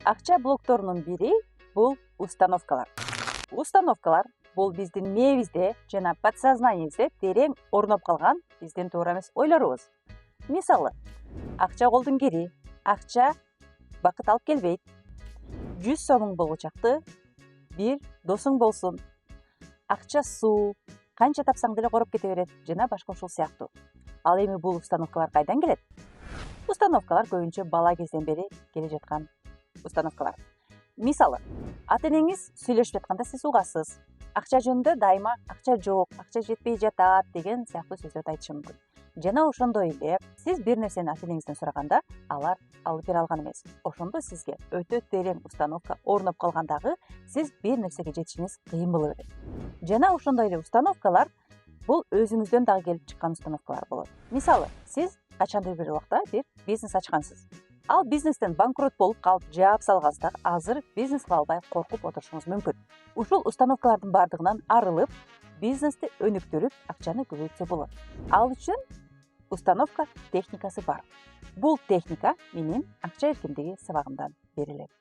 Акча блокторунун бири бул установкалар. Установкалар бул биздин мээбизде жана подсознаниебизде терең орноп калган биздин туура эмес ойлорубуз. Мисалы, акча колдун кири, акча бакыт алып келбейт. 100 сомуң болгучакты бир досуң болсун. Акча суу, канча тапсаң деле короп кете берет жана башка ушул сыяктуу. Ал эми бул установкалар кайдан келет? Установкалар көбүнчө бала кезден бери келе жаткан установкалар. Мисалы, ата энеңиз сүйлөшүп жатканда сиз угасыз. Акча жөнүндө дайыма акча жок, акча жетпей жатат деген сыяктуу сөздөрдү айтышы мүмкүн. Жана ошондой эле сиз бир нерсени ата энеңизден сураганда алар алып бере алган эмес. Ошондо сизге өтө терең установка орноп калгандагы сиз бир нерсеге жетишиңиз кыйын боло берет. Жана ошондой эле установкалар бул өзүңүздөн дагы келип чыккан установкалар болот. Мисалы, сиз качандыр бир убакта бир бизнес ачкансыз. Ал бизнестен банкрот болуп калып жаап салгансыз дагы азыр бизнес кыла албай коркуп отурушуңуз мүмкүн. Ушул установкалардын баардыгынан арылып, бизнести өнүктүрүп, акчаны көбөйтсө болот. Ал үчүн установка техникасы бар. Бул техника менин акча эркиндиги сабагымдан берилет.